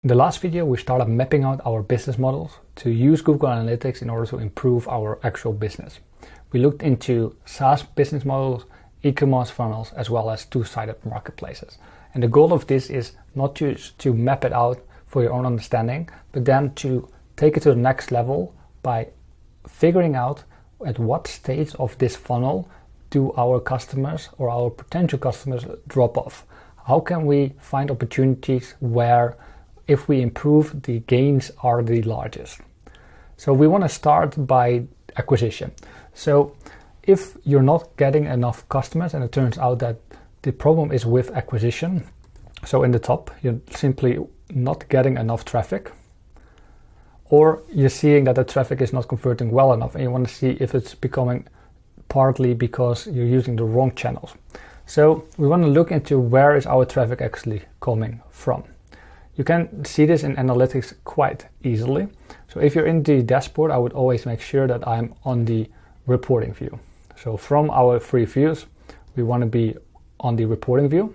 In the last video, we started mapping out our business models to use Google Analytics in order to improve our actual business. We looked into SaaS business models, e-commerce funnels, as well as two-sided marketplaces. And the goal of this is not just to map it out for your own understanding, but then to take it to the next level by figuring out at what stage of this funnel do our customers or our potential customers drop off. How can we find opportunities where if we improve, the gains are the largest? So we want to start by acquisition. So if you're not getting enough customers and it turns out that the problem is with acquisition, so in the top, you're simply not getting enough traffic, or you're seeing that the traffic is not converting well enough and you want to see if it's becoming partly because you're using the wrong channels. So we want to look into where is our traffic actually coming from. You can see this in analytics quite easily. So if you're in the dashboard, I would always make sure that I'm on the reporting view. So from our free views, we want to be on the reporting view.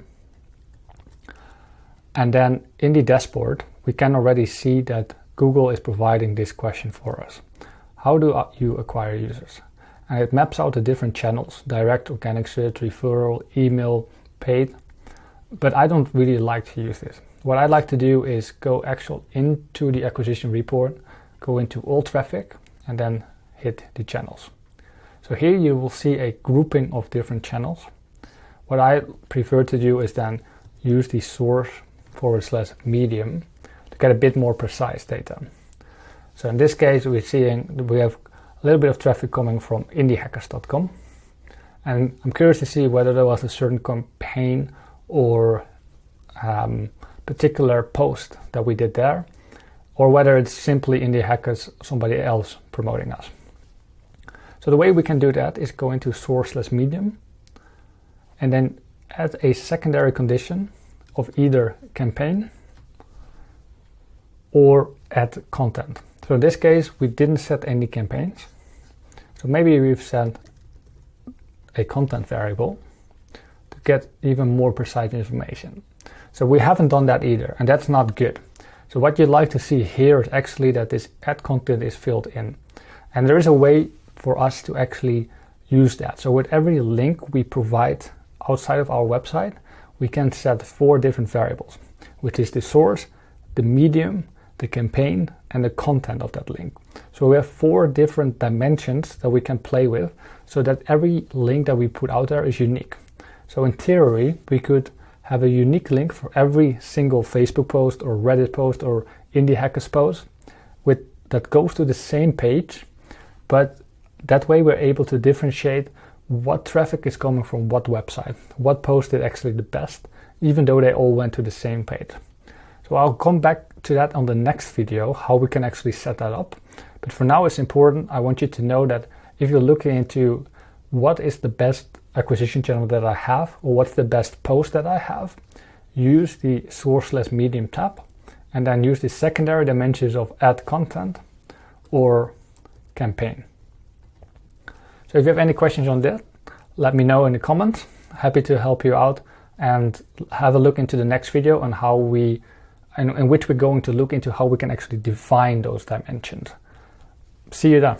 And then in the dashboard, we can already see that Google is providing this question for us. How do you acquire users? And it maps out the different channels: direct, organic search, referral, email, paid. But I don't really like to use this. What I like to do is go into the acquisition report, go into all traffic, and then hit the channels. So here you will see a grouping of different channels. What I prefer to do is then use the source/medium to get a bit more precise data. So in this case, we have a little bit of traffic coming from indiehackers.com. And I'm curious to see whether there was a certain campaign or particular post that we did there, or whether it's simply Indie Hackers, somebody else promoting us. So the way we can do that is go into source/medium and then add a secondary condition of either campaign or add content. So in this case, we didn't set any campaigns. So maybe we've set a content variable to get even more precise information. So we haven't done that either, and that's not good. So what you'd like to see here is actually that this add content is filled in. And there is a way for us to actually use that. So with every link we provide outside of our website, we can set 4 different variables, which is the source, the medium, the campaign, and the content of that link. So we have 4 different dimensions that we can play with so that every link that we put out there is unique. So in theory, we could have a unique link for every single Facebook post or Reddit post or Indie Hackers post that goes to the same page, but that way we're able to differentiate what traffic is coming from what website, what post did actually the best, even though they all went to the same page. So I'll come back to that on the next video, how we can actually set that up. But for now, it's important. I want you to know that if you're looking into what is the best acquisition channel that I have, or what's the best post that I have, use the source/medium tab and then use the secondary dimensions of add content or campaign. So if you have any questions on that, let me know in the comments. Happy to help you out, and have a look into the next video on in which we're going to look into how we can actually define those dimensions. See you there.